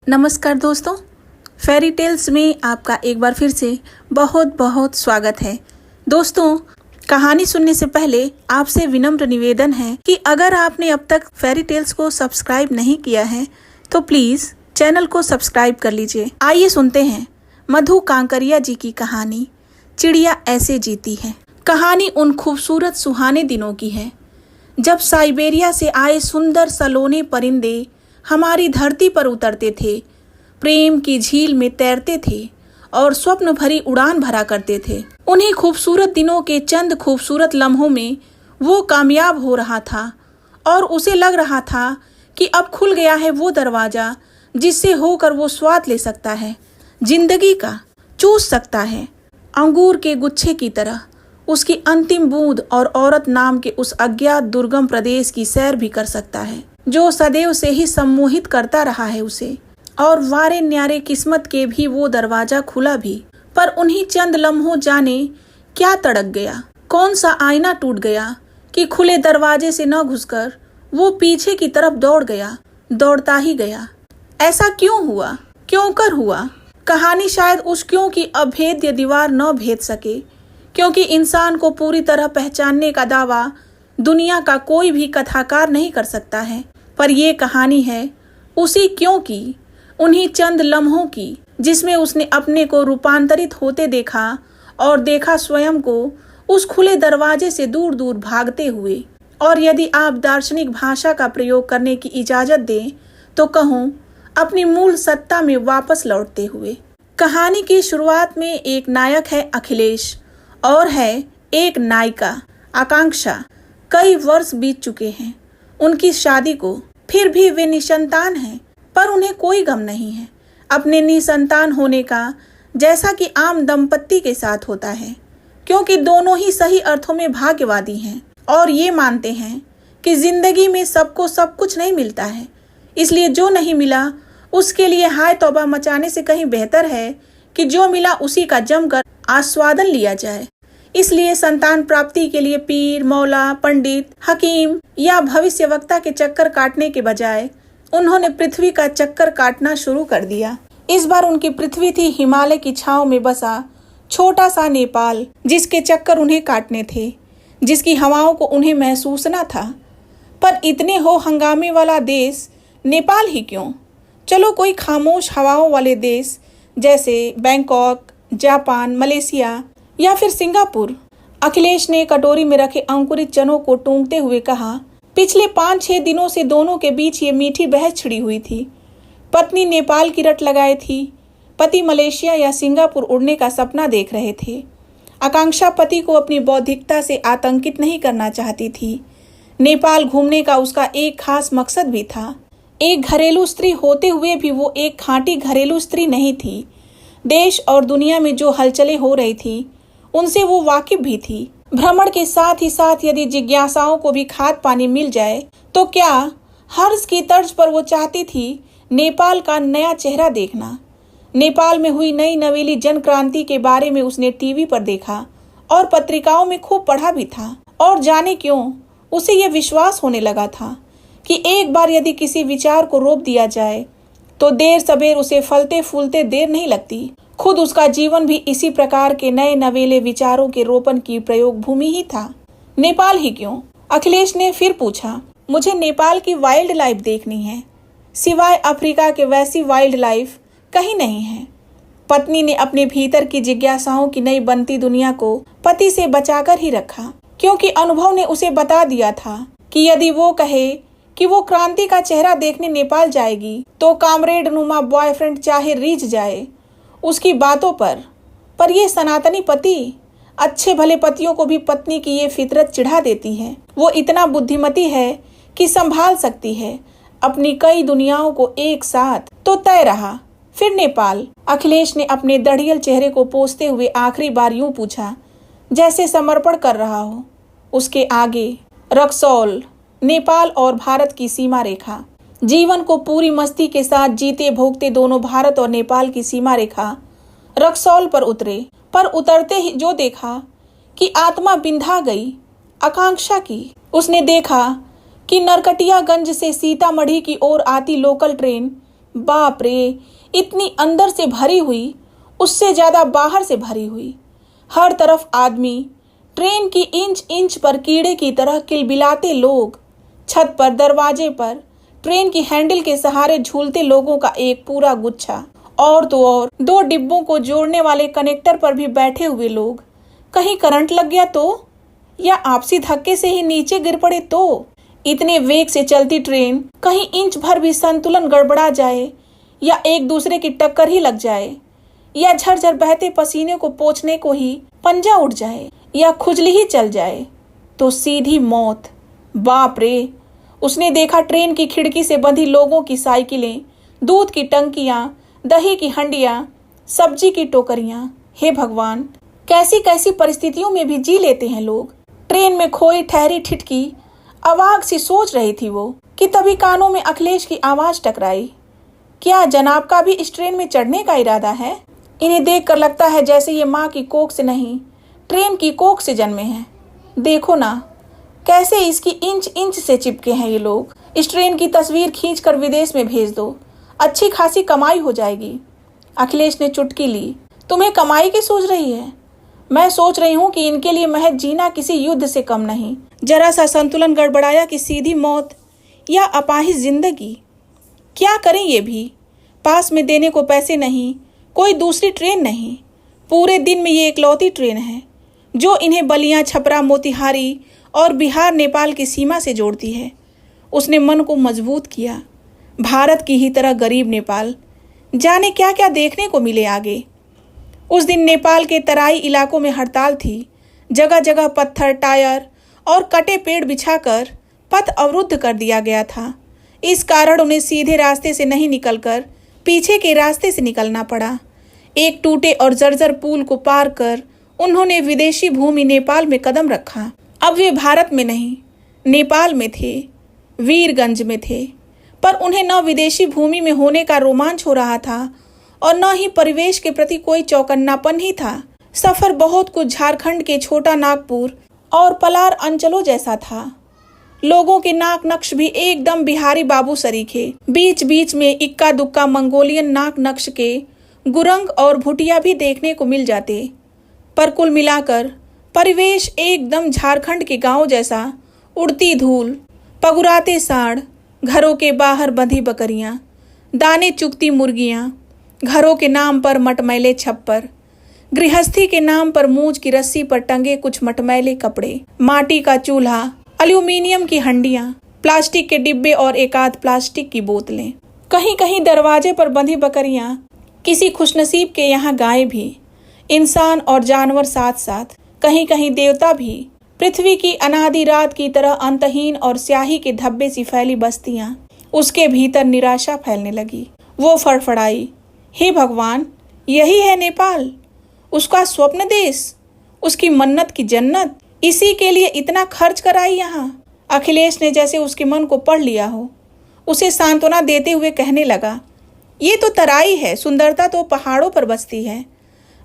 नमस्कार दोस्तों, fairy tales में आपका एक बार फिर से बहुत बहुत स्वागत है। दोस्तों, कहानी सुनने से पहले आपसे विनम्र निवेदन है कि अगर आपने अब तक फेरी टेल्स को सब्सक्राइब नहीं किया है तो प्लीज चैनल को सब्सक्राइब कर लीजिए। आइए सुनते हैं मधु कांकरिया जी की कहानी चिड़िया ऐसे जीती है। कहानी उन खूबसूरत सुहाने दिनों की है जब साइबेरिया से आए सुंदर सलोने परिंदे हमारी धरती पर उतरते थे, प्रेम की झील में तैरते थे और स्वप्न भरी उड़ान भरा करते थे। उन्हीं खूबसूरत दिनों के चंद खूबसूरत लम्हों में वो कामयाब हो रहा था और उसे लग रहा था कि अब खुल गया है वो दरवाजा जिससे होकर वो स्वाद ले सकता है, जिंदगी का चूस सकता है, अंगूर के गुच्छे की तरह उसकी अंतिम बूंद और औरत नाम के उस अज्ञात दुर्गम प्रदेश की सैर भी कर सकता है जो सदैव से ही सम्मोहित करता रहा है उसे। और वारे न्यारे किस्मत के भी वो दरवाजा खुला भी, पर उन्हीं चंद लम्हों जाने क्या तड़क गया, कौन सा आईना टूट गया कि खुले दरवाजे से न घुसकर वो पीछे की तरफ दौड़ गया, दौड़ता ही गया। ऐसा क्यों हुआ, क्यों कर हुआ? कहानी शायद उस क्यों की अभेद्य दीवार न भेद सके, क्योंकि इंसान को पूरी तरह पहचानने का दावा दुनिया का कोई भी कथाकार नहीं कर सकता है। पर ये कहानी है उसी क्यों की, उन्हीं चंद लम्हों की जिसमें उसने अपने को रूपांतरित होते देखा और देखा स्वयं को उस खुले दरवाजे से दूर दूर भागते हुए। और यदि आप दार्शनिक भाषा का प्रयोग करने की इजाजत दें तो कहूँ अपनी मूल सत्ता में वापस लौटते हुए। कहानी की शुरुआत में एक नायक है अखिलेश और है एक नायिका आकांक्षा। कई वर्ष बीत चुके हैं उनकी शादी को, फिर भी वे निसंतान हैं, पर उन्हें कोई गम नहीं है अपने निसंतान होने का, जैसा कि आम दंपत्ति के साथ होता है, क्योंकि दोनों ही सही अर्थों में भाग्यवादी हैं और ये मानते हैं कि जिंदगी में सबको सब कुछ नहीं मिलता है, इसलिए जो नहीं मिला उसके लिए हाय तौबा मचाने से कहीं बेहतर है कि जो मिला उसी का जमकर आस्वादन लिया जाए। इसलिए संतान प्राप्ति के लिए पीर, मौला, पंडित, हकीम या भविष्यवक्ता के चक्कर काटने के बजाय उन्होंने पृथ्वी का चक्कर काटना शुरू कर दिया। इस बार उनकी पृथ्वी थी हिमालय की छांव में बसा छोटा सा नेपाल, जिसके चक्कर उन्हें काटने थे, जिसकी हवाओं को उन्हें महसूस न था। पर इतने हो हंगामे वाला देश नेपाल ही क्यों, चलो कोई खामोश हवाओं वाले देश जैसे बैंकॉक, जापान, मलेशिया या फिर सिंगापुर। अखिलेश ने कटोरी में रखे अंकुरित चनों को टूंगते हुए कहा, पिछले 5-6 दिनों से दोनों के बीच ये मीठी बहस छिड़ी हुई थी। पत्नी नेपाल की रट लगाए थी, पति मलेशिया या सिंगापुर उड़ने का सपना देख रहे थे। आकांक्षा पति को अपनी बौद्धिकता से आतंकित नहीं करना चाहती थी। नेपाल घूमने का उसका एक खास मकसद भी था। एक घरेलू स्त्री होते हुए भी वो एक खांटी घरेलू स्त्री नहीं थी। देश और दुनिया में जो हलचलें हो रही थी उनसे वो वाकिफ भी थी। भ्रमण के साथ ही साथ यदि जिज्ञासाओं को भी खाद पानी मिल जाए तो क्या, हर्ष की तर्ज पर वो चाहती थी नेपाल का नया चेहरा देखना। नेपाल में हुई नई नवेली जन क्रांति के बारे में उसने टीवी पर देखा और पत्रिकाओं में खूब पढ़ा भी था। और जाने क्यों उसे यह विश्वास होने लगा था कि एक बार यदि किसी विचार को रोप दिया जाए तो देर सबेर उसे फलते फूलते देर नहीं लगती। खुद उसका जीवन भी इसी प्रकार के नए नवेले विचारों के रोपण की प्रयोग भूमि ही था। नेपाल ही क्यों? अखिलेश ने फिर पूछा। मुझे नेपाल की वाइल्ड लाइफ देखनी है, सिवाय अफ्रीका के वैसी वाइल्ड लाइफ कहीं नहीं है। पत्नी ने अपने भीतर की जिज्ञासाओं की नई बनती दुनिया को पति से बचाकर ही रखा, क्योंकि अनुभव ने उसे बता दिया था कि यदि वो कहे कि वो क्रांति का चेहरा देखने नेपाल जाएगी तो कामरेड नुमा बॉयफ्रेंड चाहे रीझ जाए उसकी बातों पर ये सनातनी पति, अच्छे भले पतियों को भी पत्नी की ये फितरत चिढ़ा देती है। वो इतना बुद्धिमती है कि संभाल सकती है अपनी कई दुनियाओं को एक साथ। तो तय रहा फिर नेपाल। अखिलेश ने अपने दढ़ियल चेहरे को पोंछते हुए आखिरी बार यूं पूछा जैसे समर्पण कर रहा हो। उसके आगे रक्सौल, नेपाल और भारत की सीमा रेखा। जीवन को पूरी मस्ती के साथ जीते भोगते दोनों भारत और नेपाल की सीमा रेखा रक्सौल पर उतरे। पर उतरते ही जो देखा कि आत्मा बिंधा गई आकांक्षा की। उसने देखा कि नरकटियागंज से सीतामढ़ी की ओर आती लोकल ट्रेन बाप रे, इतनी अंदर से भरी हुई, उससे ज्यादा बाहर से भरी हुई। हर तरफ आदमी, ट्रेन की इंच इंच पर कीड़े की तरह किलबिलाते लोग, छत पर, दरवाजे पर, ट्रेन की हैंडल के सहारे झूलते लोगों का एक पूरा गुच्छा। और तो और 2 डिब्बों को जोड़ने वाले कनेक्टर पर भी बैठे हुए लोग। कहीं करंट लग गया तो, या आपसी धक्के से ही नीचे गिर पड़े तो। इतने वेग से चलती ट्रेन, कहीं इंच भर भी संतुलन गड़बड़ा जाए, या एक दूसरे की टक्कर ही लग जाए, या झरझर बहते पसीने को पोंछने को ही पंजा उठ जाए, या खुजली ही चल जाए, तो सीधी मौत। बाप रे, उसने देखा ट्रेन की खिड़की से बंधी लोगों की साइकिलें, दूध की टंकियां, दही की हंडियां, सब्जी की टोकरियां। हे भगवान, कैसी कैसी परिस्थितियों में भी जी लेते हैं लोग। ट्रेन में खोई ठहरी ठिठकी अवाक सी सोच रही थी वो, कि तभी कानों में अखिलेश की आवाज टकराई। क्या जनाब का भी इस ट्रेन में चढ़ने का इरादा है? इन्हें देखकर लगता है जैसे ये माँ की कोख से नहीं, ट्रेन की कोख से जन्मे हैं। देखो ना, कैसे इसकी इंच इंच से चिपके हैं ये लोग। इस ट्रेन की तस्वीर खींचकर विदेश में भेज दो, अच्छी खासी कमाई हो जाएगी। अखिलेश ने चुटकी ली। तुम्हें कमाई की सोच रही है? मैं सोच रही हूँ कि इनके लिए महज जीना किसी युद्ध से कम नहीं। जरा सा संतुलन गड़बड़ाया कि सीधी मौत या अपाहिज जिंदगी। क्या करें ये भी? पास में देने को पैसे नहीं, कोई दूसरी ट्रेन नहीं। पूरे दिन में ये इकलौती ट्रेन है जो इन्हें बलिया, छपरा, मोतिहारी और बिहार नेपाल की सीमा से जोड़ती है। उसने मन को मजबूत किया। भारत की ही तरह गरीब नेपाल, जाने क्या क्या देखने को मिले आगे। उस दिन नेपाल के तराई इलाकों में हड़ताल थी। जगह जगह पत्थर, टायर और कटे पेड़ बिछाकर पथ अवरुद्ध कर दिया गया था। इस कारण उन्हें सीधे रास्ते से नहीं निकलकर पीछे के रास्ते से निकलना पड़ा। एक टूटे और जर्जर पुल को पार कर उन्होंने विदेशी भूमि नेपाल में कदम रखा। अब वे भारत में नहीं, नेपाल में थे, वीरगंज में थे। पर उन्हें न विदेशी भूमि में होने का रोमांच हो रहा था और न ही परिवेश के प्रति कोई चौकन्नापन ही था। सफर बहुत कुछ झारखंड के छोटा नागपुर और पलार अंचलों जैसा था। लोगों के नाक नक्श भी एकदम बिहारी बाबू सरीखे। बीच बीच में इक्का दुक्का मंगोलियन नाक नक्श के गुरंग और भुटिया भी देखने को मिल जाते। पर कुल मिलाकर परिवेश एकदम झारखंड के गांव जैसा। उड़ती धूल, पगुराते सांड, घरों के बाहर बंधी बकरियां, दाने चुगती मुर्गियां, घरों के नाम पर मटमैले छप्पर, गृहस्थी के नाम पर मूंज की रस्सी पर टंगे कुछ मटमैले कपड़े, माटी का चूल्हा, एल्यूमिनियम की हंडियां, प्लास्टिक के डिब्बे और एकाध प्लास्टिक की बोतलें। कहीं कहीं दरवाजे पर बंधी बकरियां, किसी खुशनसीब के यहाँ गाय भी। इंसान और जानवर साथ साथ, कहीं कहीं देवता भी। पृथ्वी की अनादि रात की तरह अंतहीन और स्याही के धब्बे सी फैली बस्तियां। उसके भीतर निराशा फैलने लगी। वो फड़फड़ाई, हे भगवान, यही है नेपाल, उसका स्वप्न देश, उसकी मन्नत की जन्नत। इसी के लिए इतना खर्च कराई यहाँ। अखिलेश ने जैसे उसके मन को पढ़ लिया हो, उसे सांत्वना देते हुए कहने लगा, ये तो तराई है, सुंदरता तो पहाड़ों पर बसती है।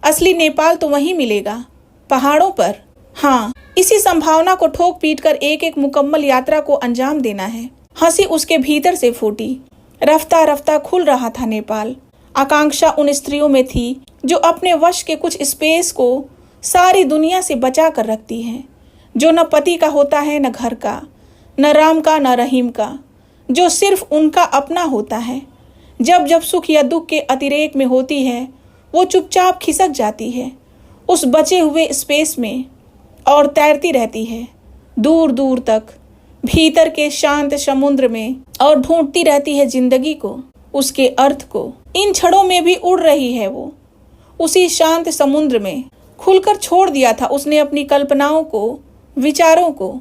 असली नेपाल तो वहीं मिलेगा, पहाड़ों पर। हाँ, इसी संभावना को ठोक पीट कर एक एक मुकम्मल यात्रा को अंजाम देना है। हंसी उसके भीतर से फूटी। रफ्ता रफ्ता खुल रहा था नेपाल। आकांक्षा उन स्त्रियों में थी जो अपने वश के कुछ स्पेस को सारी दुनिया से बचा कर रखती हैं, जो न पति का होता है, न घर का, न राम का, न रहीम का, जो सिर्फ उनका अपना होता है। जब जब सुख या दुख के अतिरेक में होती है, वो चुपचाप खिसक जाती है उस बचे हुए स्पेस में और तैरती रहती है दूर दूर तक, भीतर के शांत समुद्र में, और ढूंढती रहती है जिंदगी को, उसके अर्थ को। इन क्षणों में भी उड़ रही है वो उसी शांत समुद्र में। खुलकर छोड़ दिया था उसने अपनी कल्पनाओं को, विचारों को।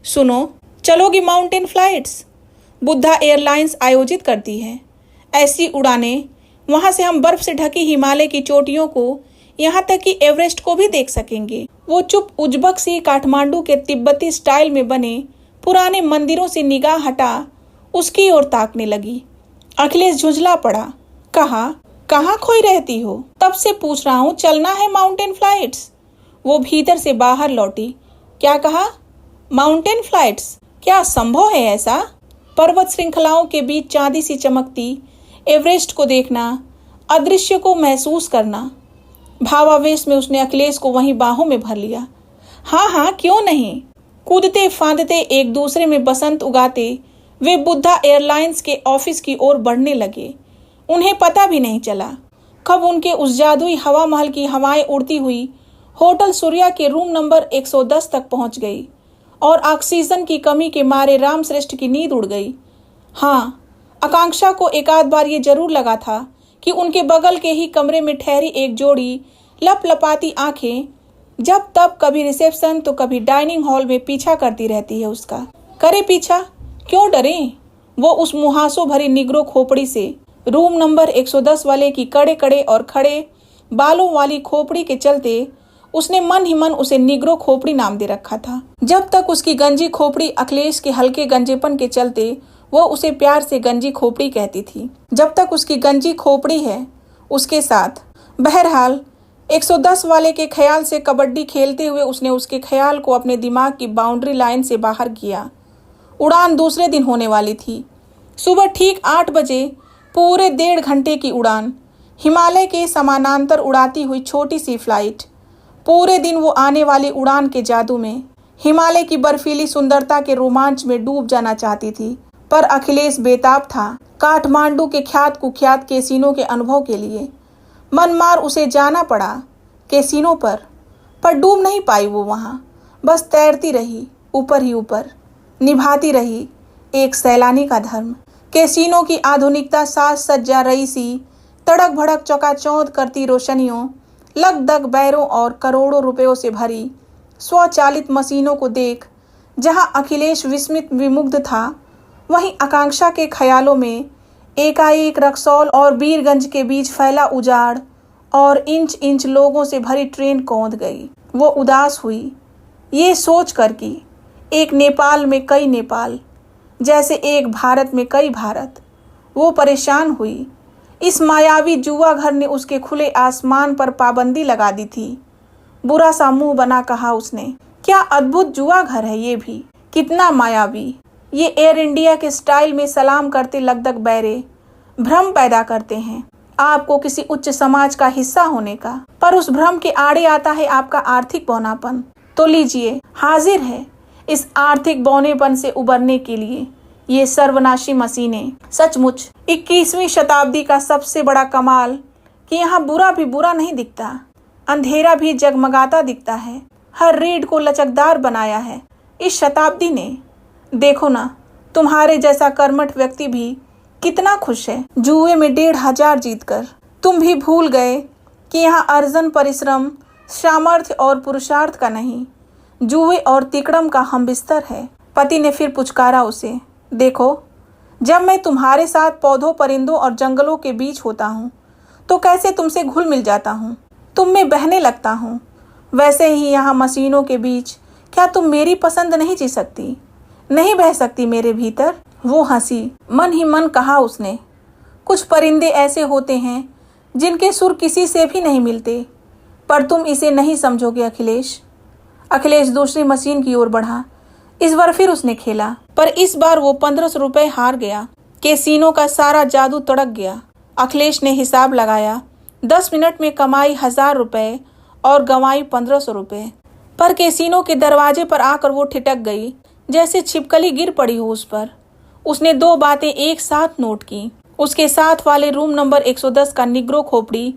सुनो, चलोगी माउंटेन फ्लाइट्स? बुद्धा एयरलाइंस आयोजित करती है ऐसी उड़ानें। वहां से हम बर्फ से ढकी हिमालय की चोटियों को, यहाँ तक कि एवरेस्ट को भी देख सकेंगे। वो चुप उज्बक सी काठमांडू के तिब्बती स्टाइल में बने पुराने मंदिरों से निगाह हटा उसकी ओर ताकने लगी। अखिलेश झुंझला पड़ा। कहा, कहाँ खोई रहती हो? तब से पूछ रहा हूँ, चलना है माउंटेन फ्लाइट्स? वो भीतर से बाहर लौटी। क्या कहा? Mountain flights? क्या संभव है ऐसा? पर्वत श्रृंखलाओं के बीच चांदी सी चमकती एवरेस्ट को देखना, अदृश्य को महसूस करना। भावावेश में उसने अखिलेश को वहीं बाहों में भर लिया। हाँ हाँ, क्यों नहीं। कूदते फांदते एक दूसरे में बसंत उगाते वे बुद्धा एयरलाइंस के ऑफिस की ओर बढ़ने लगे। उन्हें पता भी नहीं चला कब उनके उस जादुई हवा महल की हवाएं उड़ती हुई होटल सूर्या के रूम नंबर 110 तक पहुंच गई और ऑक्सीजन की कमी के मारे रामश्रेष्ठ की नींद उड़ गई। हाँ, आकांक्षा को एक आध बार ये जरूर लगा था कि उनके बगल के ही कमरे में ठहरी एक जोड़ी लपलपाती आंखें जब तब कभी रिसेप्शन तो कभी डाइनिंग हॉल में पीछा करती रहती है उसका। करे पीछा, क्यों डरे। वो उस मुहासों भरी निग्रो खोपड़ी से रूम नंबर 110 वाले की कड़े कड़े और खड़े बालों वाली खोपड़ी के चलते उसने मन ही मन उसे निग्रो खोपड़ी नाम दे रखा था। जब तक उसकी गंजी खोपड़ी अखिलेश के हल्के गंजेपन के चलते वो उसे प्यार से गंजी खोपड़ी कहती थी। जब तक उसकी गंजी खोपड़ी है उसके साथ। बहरहाल 110 वाले के ख्याल से कबड्डी खेलते हुए उसने उसके ख्याल को अपने दिमाग की बाउंड्री लाइन से बाहर किया। उड़ान दूसरे दिन होने वाली थी। सुबह ठीक 8 बजे पूरे 1.5 घंटे की उड़ान, हिमालय के समानांतर उड़ाती हुई छोटी सी फ्लाइट। पूरे दिन वो आने वाली उड़ान के जादू में, हिमालय की बर्फीली सुंदरता के रोमांच में डूब जाना चाहती थी। पर अखिलेश बेताब था काठमांडू के ख्यात कुख्यात कैसीनो के अनुभव के लिए। मन मार उसे जाना पड़ा कैसीनो पर डूब नहीं पाई वो वहाँ। बस तैरती रही ऊपर ही ऊपर, निभाती रही एक सैलानी का धर्म। कैसीनो की आधुनिकता साज सज्जा रही सी, तड़क भड़क चकाचौंध करती रोशनियों, लगदग बैरों और करोड़ों रुपयों से भरी स्वचालित मशीनों को देख जहां अखिलेश विस्मित विमुग्ध था, वहीं आकांक्षा के ख्यालों में एकाएक रक्सौल और बीरगंज के बीच फैला उजाड़ और इंच इंच लोगों से भरी ट्रेन कौंध गई। वो उदास हुई ये सोच कर कि एक नेपाल में कई नेपाल, जैसे एक भारत में कई भारत। वो परेशान हुई। इस मायावी जुआ घर ने उसके खुले आसमान पर पाबंदी लगा दी थी। बुरा सा मुंह बना कहा उसने, क्या अद्भुत जुआ घर है ये भी, कितना मायावी। ये एयर इंडिया के स्टाइल में सलाम करते लगदग बैरे भ्रम पैदा करते हैं आपको किसी उच्च समाज का हिस्सा होने का, पर उस भ्रम के आड़े आता है आपका आर्थिक बौनापन। तो लीजिए, हाजिर है इस आर्थिक बौनेपन से उबरने के लिए ये सर्वनाशी मशीनें। सचमुच 21वीं शताब्दी का सबसे बड़ा कमाल कि यहाँ बुरा भी बुरा नहीं दिखता, अंधेरा भी जगमगाता दिखता है। हर रीढ़ को लचकदार बनाया है इस शताब्दी ने। देखो ना, तुम्हारे जैसा कर्मठ व्यक्ति भी कितना खुश है जुए में 1,500 जीतकर। तुम भी भूल गए कि यहाँ अर्जन परिश्रम, सामर्थ्य और पुरुषार्थ का नहीं, जुए और तिकड़म का हमबिस्तर है। पति ने फिर पुचकारा उसे। देखो, जब मैं तुम्हारे साथ पौधों, परिंदों और जंगलों के बीच होता हूँ तो कैसे तुमसे घुल मिल जाता हूँ, तुम में बहने लगता हूँ। वैसे ही यहाँ मशीनों के बीच क्या तुम मेरी पसंद नहीं जी सकती, नहीं बह सकती मेरे भीतर। वो हंसी। मन ही मन कहा उसने, कुछ परिंदे ऐसे होते हैं जिनके सुर किसी से भी नहीं मिलते, पर तुम इसे नहीं समझोगे अखिलेश। अखिलेश दूसरी मशीन की ओर बढ़ा। इस बार फिर उसने खेला, पर इस बार वो 1500 रुपये हार गया। कैसीनो का सारा जादू तड़क गया। अखिलेश ने हिसाब लगाया। 10 मिनट में कमाई 1000 रुपये और गंवाई 1500 रुपये। पर कैसीनो के दरवाजे पर आकर वो ठिठक गई, जैसे छिपकली गिर पड़ी हो उस पर। उसने 2 बातें एक साथ नोट की। उसके साथ वाले रूम नंबर 110 का निग्रो खोपड़ी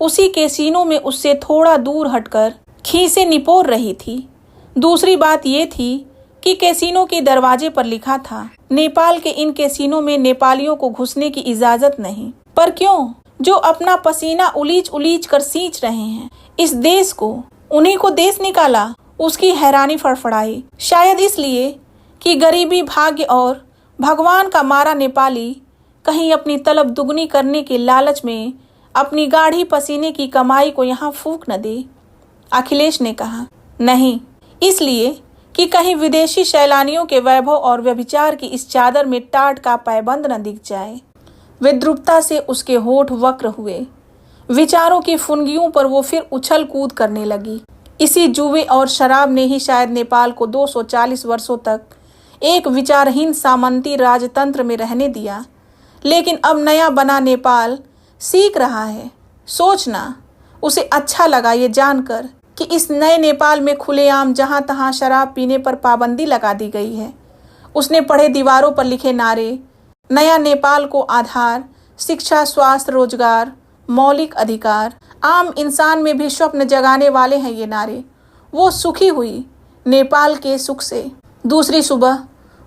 उसी कैसीनो में उससे थोड़ा दूर हटकर खीसे निपोर रही थी। दूसरी बात ये थी कि कैसीनो के दरवाजे पर लिखा था, नेपाल के इन कैसीनो में नेपालियों को घुसने की इजाजत नहीं। पर क्यों? जो अपना पसीना उलीच उलीच कर सींच रहे हैं इस देश को, उन्हीं को देश निकाला। उसकी हैरानी फड़फड़ाई। शायद इसलिए कि गरीबी, भाग्य और भगवान का मारा नेपाली कहीं अपनी तलब दुगनी करने के लालच में अपनी गाढ़ी पसीने की कमाई को यहाँ फूंक न दे। अखिलेश ने कहा, नहीं, इसलिए कि कहीं विदेशी सैलानियों के वैभव और व्यभिचार की इस चादर में टाट का पैबंद न दिख जाए। विद्रुपता से उसके होठ वक्र हुए। विचारों की फुनगियों पर वो फिर उछल कूद करने लगी। इसी जुए और शराब ने ही शायद नेपाल को 240 वर्षों तक एक विचारहीन सामंती राजतंत्र में रहने दिया। लेकिन अब नया बना नेपाल सीख रहा है। सोचना, उसे अच्छा लगा ये जानकर कि इस नए नेपाल में खुलेआम जहां तहां शराब पीने पर पाबंदी लगा दी गई है। उसने पढ़े दीवारों पर लिखे नारे, नया नेपाल को आधार, शिक्षा, स्वास्थ्य, रोजगार, मौलिक अधिकार, आम इंसान में भी स्वप्न जगाने वाले हैं ये नारे। वो सुखी हुई नेपाल के सुख से। दूसरी सुबह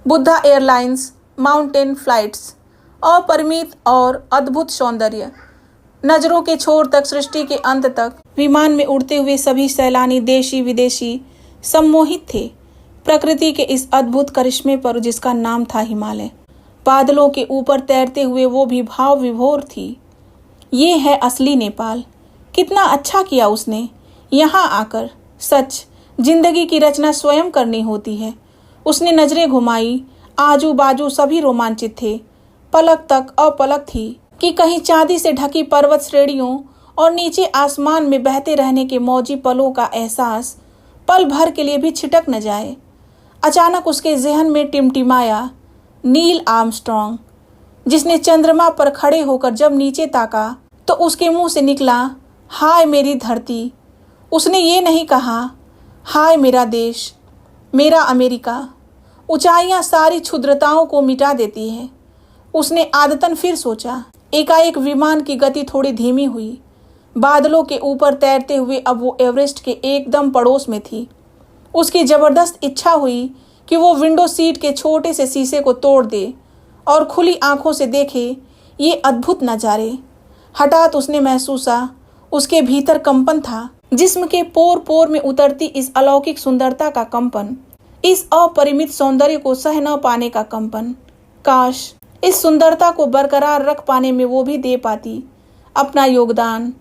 बुद्धा एयरलाइंस, माउंटेन फ्लाइट्स, अपरिमित और अद्भुत सौंदर्य, नजरों के छोर तक, सृष्टि के अंत तक। विमान में उड़ते हुए सभी सैलानी देशी विदेशी सम्मोहित थे प्रकृति के इस अद्भुत करिश्मे पर जिसका नाम था हिमालय। बादलों के ऊपर तैरते हुए वो भी भाव विभोर थी। ये है असली नेपाल। कितना अच्छा किया उसने यहाँ आकर। सच, जिंदगी की रचना स्वयं करनी होती है। उसने नजरें घुमाई, आजू बाजू सभी रोमांचित थे। पलक तक अपलक थी कि कहीं चांदी से ढकी पर्वत श्रेणियों और नीचे आसमान में बहते रहने के मौजी पलों का एहसास पल भर के लिए भी छिटक न जाए। अचानक उसके जहन में टिमटिमाया नील आर्मस्ट्रॉन्ग, जिसने चंद्रमा पर खड़े होकर जब नीचे ताका तो उसके मुंह से निकला, हाय मेरी धरती। उसने ये नहीं कहा, हाय मेरा देश, मेरा अमेरिका। ऊंचाइयां सारी क्षुद्रताओं को मिटा देती है। उसने आदतन फिर सोचा। एकाएक विमान की गति थोड़ी धीमी हुई। बादलों के ऊपर तैरते हुए अब वो एवरेस्ट के एकदम पड़ोस में थी। उसकी जबरदस्त इच्छा हुई कि वो विंडो सीट के छोटे से शीशे को तोड़ दे और खुली आंखों से देखे ये अद्भुत नज़ारे। हठात उसने महसूसा उसके भीतर कंपन था, जिस्म के पोर पोर में उतरती इस अलौकिक सुंदरता का कंपन, इस अपरिमित सौंदर्य को सह न पाने का कंपन। काश इस सुंदरता को बरकरार रख पाने में वो भी दे पाती अपना योगदान,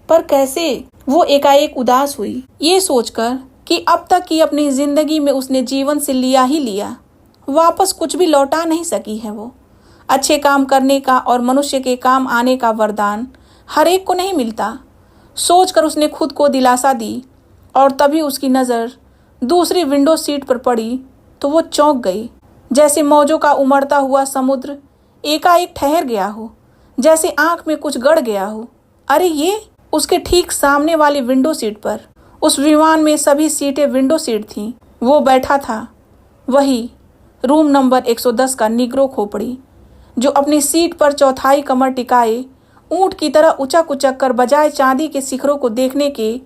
पर कैसे? वो एकाएक उदास हुई ये सोचकर कि अब तक की अपनी जिंदगी में उसने जीवन से लिया ही लिया, वापस कुछ भी लौटा नहीं सकी है। वो अच्छे काम करने का और मनुष्य के काम आने का वरदान हर एक को नहीं मिलता। सोचकर उसने खुद को दिलासा दी और तभी उसकी नज़र दूसरी विंडो सीट पर पड़ी तो वो चौंक गई, जैसे मौजों का उमड़ता हुआ समुद्र एकाएक ठहर गया हो, जैसे आंख में कुछ गड़ गया हो। अरे ये! उसके ठीक सामने वाली विंडो सीट पर, उस विमान में सभी सीटें विंडो सीट थीं, वो बैठा था, वही रूम नंबर 110 का निग्रो खोपड़ी, जो अपनी सीट पर चौथाई कमर टिकाए ऊंट की तरह उचक उचक कर बजाय चांदी के शिखरों को देखने के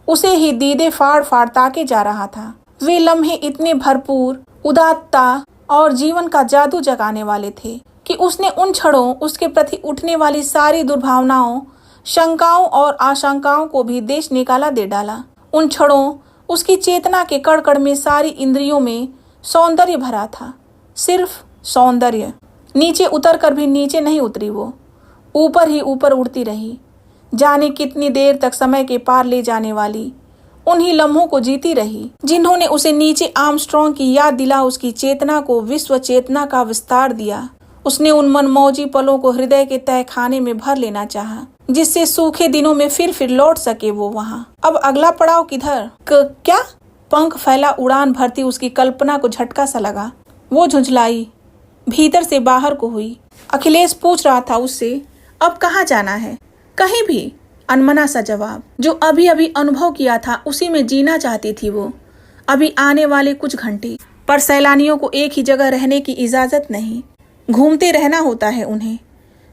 उसे ही दीदे फाड़ फाड़ ताके जा रहा था। वे लम्हे इतने भरपूर उदात्तता और जीवन का जादू जगाने वाले थे कि उसने उन क्षणों उसके प्रति उठने वाली सारी दुर्भावनाओं, शंकाओं और आशंकाओं को भी देश निकाला दे डाला। उन क्षणों उसकी चेतना के कड़कड़ में सारी इंद्रियों में सौंदर्य भरा था, सिर्फ सौंदर्य। नीचे उतर कर भी नीचे नहीं उतरी, वो ऊपर ही ऊपर उड़ती रही, जाने कितनी देर तक समय के पार ले जाने वाली उन्हीं लम्हों को जीती रही जिन्होंने उसे नीचे आर्मस्ट्रॉन्ग की याद दिला उसकी चेतना को विश्व चेतना का विस्तार दिया। उसने उन मनमौजी पलों को हृदय के तह खाने में भर लेना चाहा, जिससे सूखे दिनों में फिर लौट सके वो वहाँ। अब अगला पड़ाव किधर? क्या? पंख फैला उड़ान भरती उसकी कल्पना को झटका सा लगा। वो झुंझलाई, भीतर से बाहर को हुई। अखिलेश पूछ रहा था उससे, अब कहाँ जाना है? कहीं भी। अनमना सा जवाब। जो अभी अभी अनुभव किया था उसी में जीना चाहती थी वो। अभी आने वाले कुछ घंटे, पर सैलानियों को एक ही जगह रहने की इजाजत नहीं, घूमते रहना होता है उन्हें,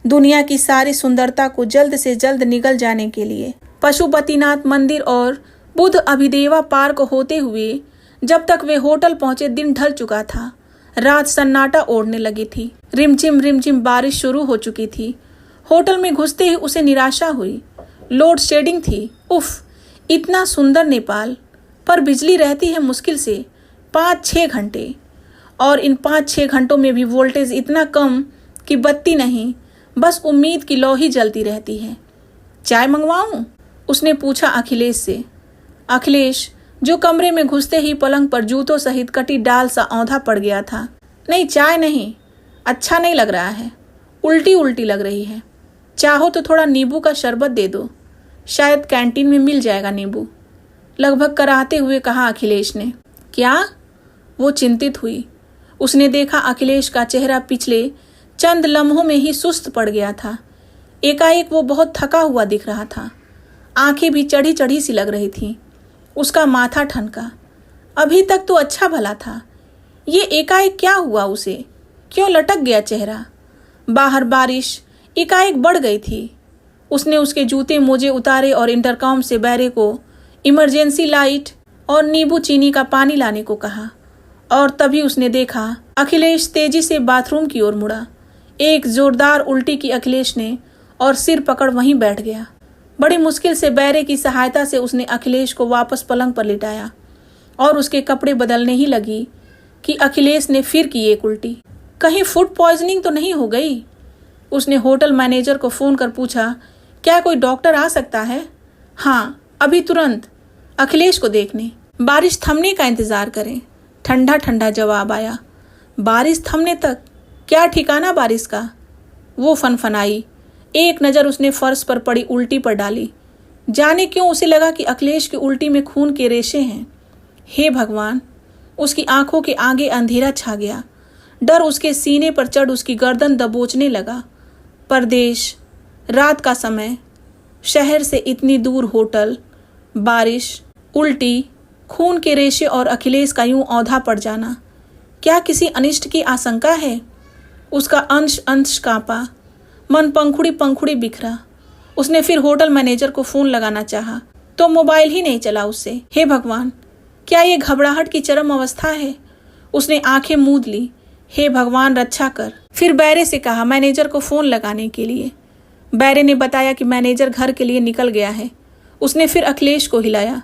दुनिया की सारी सुंदरता को जल्द से जल्द निगल जाने के लिए। पशुपतिनाथ मंदिर और बुद्ध अभिदेवा पार्क होते हुए जब तक वे होटल पहुंचे दिन ढल चुका था। रात सन्नाटा ओढ़ने लगी थी। रिमझिम रिमझिम बारिश शुरू हो चुकी थी। होटल में घुसते ही उसे निराशा हुई। लोड शेडिंग थी। उफ, इतना सुंदर नेपाल, पर बिजली रहती है मुश्किल से 5-6 घंटे, और इन 5-6 घंटों में भी वोल्टेज इतना कम कि बत्ती नहीं, बस उम्मीद की लौ ही जलती रहती है। चाय मंगवाऊं? उसने पूछा अखिलेश से। अखिलेश, जो कमरे में घुसते ही पलंग पर जूतों सहित कटी डाल सा औंधा पड़ गया था। नहीं, चाय नहीं, अच्छा नहीं लग रहा है, उल्टी उल्टी लग रही है। चाहो तो थोड़ा नींबू का शरबत दे दो, शायद कैंटीन में मिल जाएगा नींबू, लगभग कराहते हुए कहा अखिलेश ने। क्या? वो चिंतित हुई। उसने देखा अखिलेश का चेहरा पिछले चंद लम्हों में ही सुस्त पड़ गया था। एकाएक वो बहुत थका हुआ दिख रहा था। आंखें भी चढ़ी चढ़ी सी लग रही थीं। उसका माथा ठनका। अभी तक तो अच्छा भला था, ये एकाएक क्या हुआ उसे? क्यों लटक गया चेहरा? बाहर बारिश एकाएक बढ़ गई थी। उसने उसके जूते मोजे उतारे और इंटरकॉम से बैरे को इमरजेंसी लाइट और नींबू चीनी का पानी लाने को कहा। और तभी उसने देखा अखिलेश तेजी से बाथरूम की ओर मुड़ा। एक जोरदार उल्टी की अखिलेश ने और सिर पकड़ वहीं बैठ गया। बड़ी मुश्किल से बैरे की सहायता से उसने अखिलेश को वापस पलंग पर लिटाया और उसके कपड़े बदलने ही लगी कि अखिलेश ने फिर की एक उल्टी। कहीं फूड पॉइजनिंग तो नहीं हो गई? उसने होटल मैनेजर को फ़ोन कर पूछा, क्या कोई डॉक्टर आ सकता है? हाँ, अभी तुरंत अखिलेश को देखने। बारिश थमने का इंतज़ार करें। ठंडा ठंडा जवाब आया। बारिश थमने तक? क्या ठिकाना बारिश का? वो फनफनाई। एक नज़र उसने फर्श पर पड़ी उल्टी पर डाली। जाने क्यों उसे लगा कि अखिलेश की उल्टी में खून के रेशे हैं। हे भगवान! उसकी आंखों के आगे अंधेरा छा गया। डर उसके सीने पर चढ़ उसकी गर्दन दबोचने लगा। परदेश, रात का समय, शहर से इतनी दूर होटल, बारिश, उल्टी, खून के रेशे और अखिलेश का यूं औंधा पड़ जाना। क्या किसी अनिष्ट की आशंका है? उसका अंश अंश कांपा, मन पंखुड़ी पंखुड़ी बिखरा। उसने फिर होटल मैनेजर को फ़ोन लगाना चाहा तो मोबाइल ही नहीं चला उससे। हे भगवान! क्या ये घबराहट की चरम अवस्था है? उसने आंखें मूंद ली। हे भगवान, रक्षा कर। फिर बैरे से कहा मैनेजर को फ़ोन लगाने के लिए। बैरे ने बताया कि मैनेजर घर के लिए निकल गया है। उसने फिर अखिलेश को हिलाया,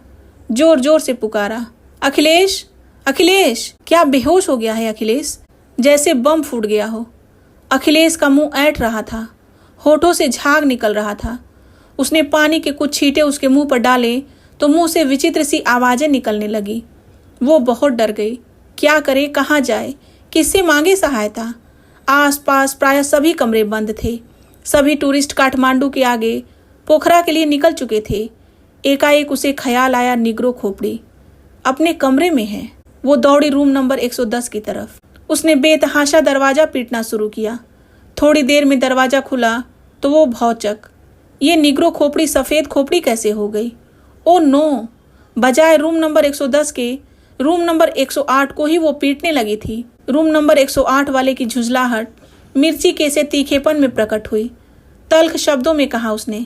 जोर जोर से पुकारा, अखिलेश, अखिलेश! क्या बेहोश हो गया है अखिलेश? जैसे बम फूट गया हो। अखिलेश का मुंह ऐंठ रहा था, होठों से झाग निकल रहा था। उसने पानी के कुछ छींटे उसके मुंह पर डाले तो मुंह से विचित्र सी आवाज़ें निकलने लगी। वो बहुत डर गई। क्या करे, कहाँ जाए, किससे मांगे सहायता? आसपास प्रायः सभी कमरे बंद थे। सभी टूरिस्ट काठमांडू के आगे पोखरा के लिए निकल चुके थे। एकाएक उसे ख्याल आया, निग्रो खोपड़ी अपने कमरे में है। वो दौड़ी रूम नंबर 110 की तरफ। उसने बेतहाशा दरवाज़ा पीटना शुरू किया। थोड़ी देर में दरवाज़ा खुला तो वो भौचक, ये निग्रो खोपड़ी सफ़ेद खोपड़ी कैसे हो गई? Oh no! बजाय रूम नंबर 110 के रूम नंबर 108 को ही वो पीटने लगी थी। रूम नंबर 108 वाले की झुंझलाहट मिर्ची के से तीखेपन में प्रकट हुई। तल्ख शब्दों में कहा उसने,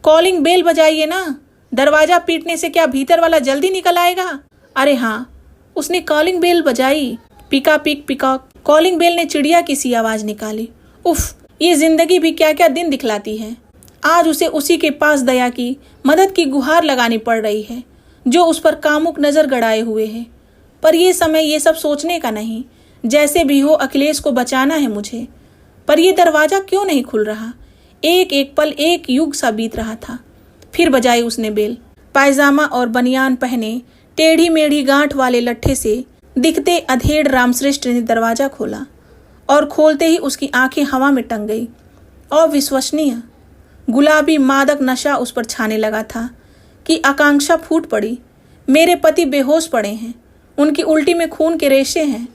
कॉलिंग बेल बजाइए ना। दरवाज़ा पीटने से क्या भीतर वाला जल्दी निकल आएगा? अरे हाँ, उसने कॉलिंग बेल बजाई। पिका पिक पिकॉक। कॉलिंग बेल ने चिड़िया की सी आवाज़ निकाली। उफ, ये जिंदगी भी क्या क्या दिन दिखलाती है। आज उसे उसी के पास दया की, मदद की गुहार लगानी पड़ रही है जो उस पर कामुक नज़र गड़ाए हुए है। पर यह समय ये सब सोचने का नहीं। जैसे भी हो अखिलेश को बचाना है मुझे। पर यह दरवाज़ा क्यों नहीं खुल रहा? एक एक पल एक युग सा बीत रहा था। फिर बजाई उसने बेल। पायजामा और बनियान पहने टेढ़ी मेढ़ी गांठ वाले लट्ठे से दिखते अधेड़ रामश्रेष्ठ ने दरवाज़ा खोला और खोलते ही उसकी आंखें हवा में टंग गई। अविश्वसनीय गुलाबी मादक नशा उस पर छाने लगा था कि आकांक्षा फूट पड़ी। मेरे पति बेहोश पड़े हैं, उनकी उल्टी में खून के रेशे हैं।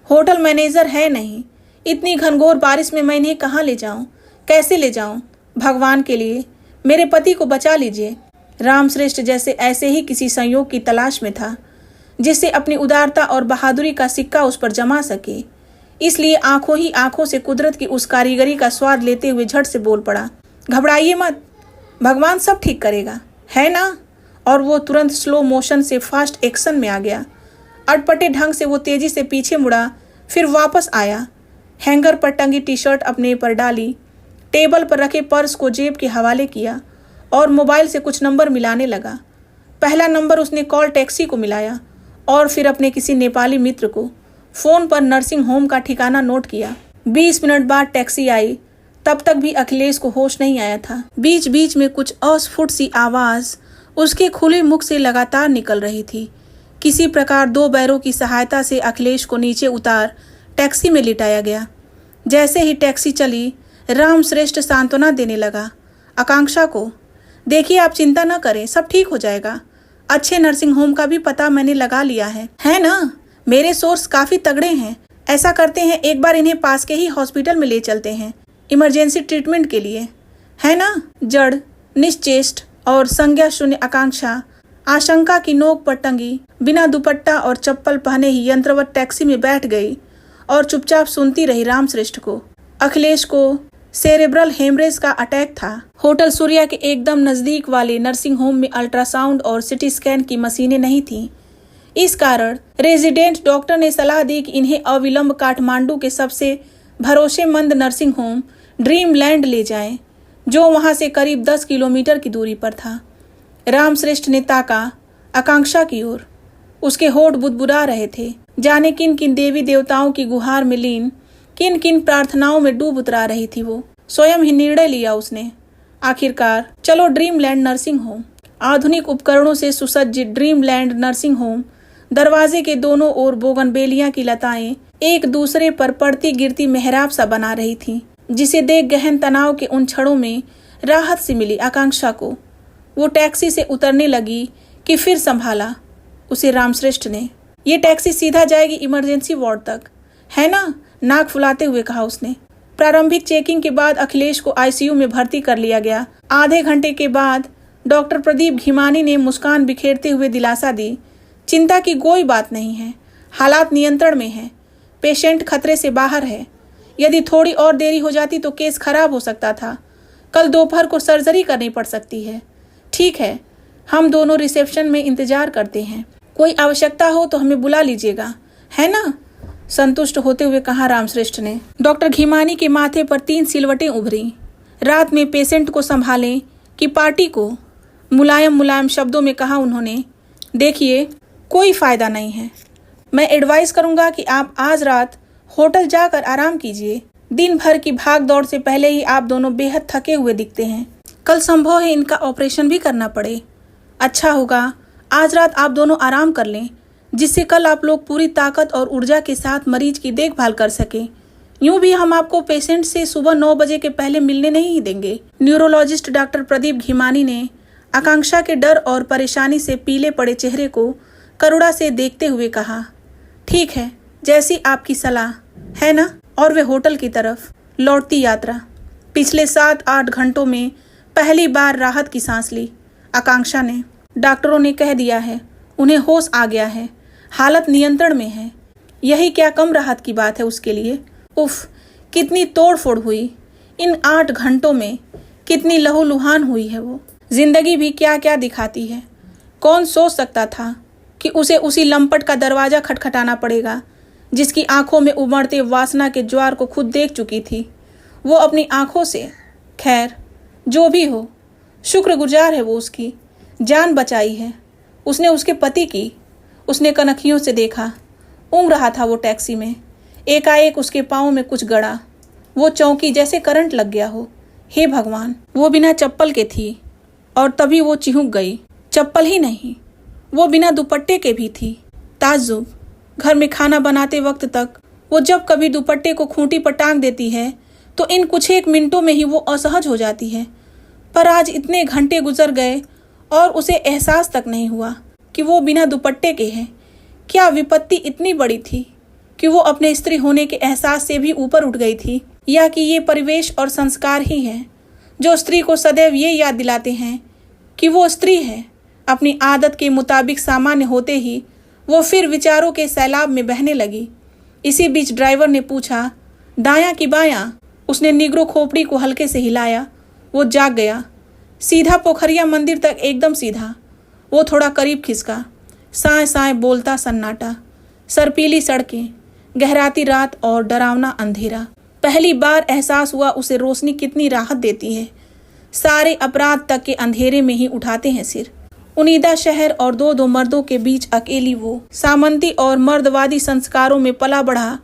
होटल मैनेजर है नहीं। इतनी घनघोर बारिश में मैं इन्हें कहाँ ले जाऊं? कैसे ले जाऊं? भगवान के लिए मेरे पति को बचा लीजिए। रामश्रेष्ठ जैसे ऐसे ही किसी संयोग की तलाश में था जिससे अपनी उदारता और बहादुरी का सिक्का उस पर जमा सके। इसलिए आंखों ही आंखों से कुदरत की उस कारीगरी का स्वाद लेते हुए झट से बोल पड़ा, घबराइए मत, भगवान सब ठीक करेगा, है ना? और वो तुरंत स्लो मोशन से फास्ट एक्शन में आ गया। अटपटे ढंग से वो तेजी से पीछे मुड़ा, फिर वापस आया। हैंगर पर टंगी टी शर्ट अपने पर डाली, टेबल पर रखे पर्स को जेब के हवाले किया और मोबाइल से कुछ नंबर मिलाने लगा। पहला नंबर उसने कॉल टैक्सी को मिलाया और फिर अपने किसी नेपाली मित्र को। फ़ोन पर नर्सिंग होम का ठिकाना नोट किया। 20 मिनट बाद टैक्सी आई। तब तक भी अखिलेश को होश नहीं आया था। बीच बीच में कुछ अस्फुट सी आवाज़ उसके खुले मुख से लगातार निकल रही थी। किसी प्रकार 2 बैरों की सहायता से अखिलेश को नीचे उतार टैक्सी में लिटाया गया। जैसे ही टैक्सी चली, रामश्रेष्ठ सांत्वना देने लगा आकांक्षा को, देखिए आप चिंता न करें, सब ठीक हो जाएगा। अच्छे नर्सिंग होम का भी पता मैंने लगा लिया है ना? मेरे सोर्स काफ़ी तगड़े हैं, ऐसा करते हैं, एक बार इन्हें पास के ही हॉस्पिटल में ले चलते हैं इमरजेंसी ट्रीटमेंट के लिए, है ना। जड़, निश्चेष्ट और संज्ञा शून्य आकांक्षा आशंका की नोक पर टंगी बिना दुपट्टा और चप्पल पहने ही यंत्रवत टैक्सी में बैठ गई और चुपचाप सुनती रही रामश्रेष्ठ को। अखिलेश को सेरेब्रल हेमरेज का अटैक था। होटल सूर्या के एकदम नजदीक वाले नर्सिंग होम में अल्ट्रासाउंड और सिटी स्कैन की मशीनें नहीं थीं। इस कारण रेजिडेंट डॉक्टर ने सलाह दी कि इन्हें अविलंब काठमांडू के सबसे भरोसेमंद नर्सिंग होम ड्रीम लैंड ले जाएं, जो वहां से करीब 10 किलोमीटर की दूरी पर था। रामश्रेष्ठ ने ताका आकांक्षा की ओर। उसके होठ बुदबुदा रहे थे। जाने किन किन देवी देवताओं की गुहार में लीन, किन किन प्रार्थनाओं में डूब उतरा रही थी वो। स्वयं ही निर्णय लिया उसने, आखिरकार चलो ड्रीम लैंड नर्सिंग होम। आधुनिक उपकरणों से सुसज्जित ड्रीम लैंड नर्सिंग होम दरवाजे के दोनों ओर बोगनबेलिया की लताएं एक दूसरे पर पड़ती गिरती मेहराब सा बना रही थीं, जिसे देख गहन तनाव के उन क्षणों में राहत सी मिली आकांक्षा को। वो टैक्सी से उतरने लगी कि फिर संभाला उसे रामश्रेष्ठ ने। ये टैक्सी सीधा जाएगी इमरजेंसी वार्ड तक, है ना, नाक फुलाते हुए कहा उसने। प्रारंभिक चेकिंग के बाद अखिलेश को आईसीयू में भर्ती कर लिया गया। आधे घंटे के बाद डॉक्टर प्रदीप घिमानी ने मुस्कान बिखेरते हुए दिलासा दी, चिंता की कोई बात नहीं है, हालात नियंत्रण में है, पेशेंट खतरे से बाहर है। यदि थोड़ी और देरी हो जाती तो केस खराब हो सकता था। कल दोपहर को सर्जरी करनी पड़ सकती है। ठीक है, हम दोनों रिसेप्शन में इंतजार करते हैं, कोई आवश्यकता हो तो हमें बुला लीजिएगा, है ना, संतुष्ट होते हुए कहा रामश्रेष्ठ ने। डॉक्टर घिमानी के माथे पर 3 सिलवटें उभरी। रात में पेशेंट को संभालें कि पार्टी को, मुलायम मुलायम शब्दों में कहा उन्होंने। देखिए, कोई फायदा नहीं है। मैं एडवाइस करूंगा कि आप आज रात होटल जाकर आराम कीजिए। दिन भर की भाग दौड़ से पहले ही आप दोनों बेहद थके हुए दिखते हैं। कल संभव है इनका ऑपरेशन भी करना पड़े। अच्छा होगा आज रात आप दोनों आराम कर लें, जिससे कल आप लोग पूरी ताकत और ऊर्जा के साथ मरीज की देखभाल कर सकें। यूं भी हम आपको पेशेंट से सुबह 9 बजे के पहले मिलने नहीं देंगे। न्यूरोलॉजिस्ट डॉक्टर प्रदीप घिमानी ने आकांक्षा के डर और परेशानी से पीले पड़े चेहरे को करुणा से देखते हुए कहा, ठीक है, जैसी आपकी सलाह, है ना। और वे होटल की तरफ लौटती यात्रा। पिछले 7-8 घंटों में पहली बार राहत की सांस ली आकांक्षा ने। डॉक्टरों ने कह दिया है, उन्हें होश आ गया है, हालत नियंत्रण में है। यही क्या कम राहत की बात है उसके लिए। उफ, कितनी तोड़-फोड़ हुई इन 8 घंटों में, कितनी लहूलुहान हुई है वो। जिंदगी भी क्या क्या दिखाती है। कौन सोच सकता था कि उसे उसी लंपट का दरवाजा खटखटाना पड़ेगा, जिसकी आंखों में उमड़ते वासना के ज्वार को खुद देख चुकी थी वो अपनी आंखों से। खैर, जो भी हो, शुक्रगुजार है वो उसकी, जान बचाई है उसने उसके पति की। उसने कनखियों से देखा, ऊँग रहा था वो टैक्सी में। एकाएक उसके पाँव में कुछ गड़ा, वो चौंकी जैसे करंट लग गया हो। हे भगवान, वो बिना चप्पल के थी और तभी वो चिहुक गई। चप्पल ही नहीं, वो बिना दुपट्टे के भी थी। ताज्जुब, घर में खाना बनाते वक्त तक वो जब कभी दुपट्टे को खूंटी पर टांग देती है तो इन कुछ एक मिनटों में ही वो असहज हो जाती है। पर आज इतने घंटे गुजर गए और उसे एहसास तक नहीं हुआ कि वो बिना दुपट्टे के है। क्या विपत्ति इतनी बड़ी थी कि वो अपने स्त्री होने के एहसास से भी ऊपर उठ गई थी, या कि ये परिवेश और संस्कार ही है जो स्त्री को सदैव ये याद दिलाते हैं कि वो स्त्री है। अपनी आदत के मुताबिक सामान्य होते ही वो फिर विचारों के सैलाब में बहने लगी। इसी बीच ड्राइवर ने पूछा, दायां कि बायां। उसने निगरो खोपड़ी को हल्के से हिलाया। वो जाग गया। सीधा पोखरिया मंदिर तक, एकदम सीधा। वो थोड़ा करीब खिसका। साए साए बोलता सन्नाटा, सरपीली सड़कें, गहराती रात और डरावना अंधेरा। पहली बार एहसास हुआ उसे रोशनी कितनी राहत देती है। सारे अपराध तक के अंधेरे में ही उठाते हैं सिर। उनीदा शहर और 2 मर्दों के बीच अकेली वो, सामंती और मर्दवादी संस्कारों में पला बढ़ा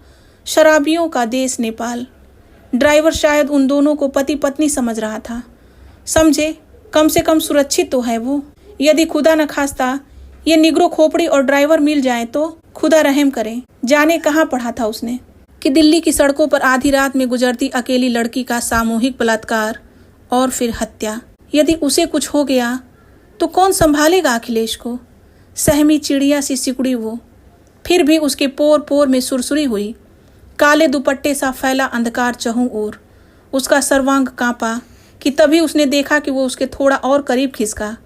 शराबियों का देश नेपाल। ड्राइवर शायद उन दोनों को पति पत्नी समझ रहा था। समझे, कम से कम सुरक्षित तो है वो। यदि खुदा न खास्ता ये निगरो खोपड़ी और ड्राइवर मिल जाए तो खुदा रहम करे। जाने कहाँ पढ़ा था उसने कि दिल्ली की सड़कों पर आधी रात में गुजरती अकेली लड़की का सामूहिक बलात्कार और फिर हत्या। यदि उसे कुछ हो गया तो कौन संभालेगा अखिलेश को। सहमी चिड़िया सी सिकुड़ी वो। फिर भी उसके पोर पोर में सुरसुरी हुई। काले दुपट्टे सा फैला अंधकार चहुं ओर। उसका सर्वांग कांपा कि तभी उसने देखा कि वो उसके थोड़ा और करीब खिसका।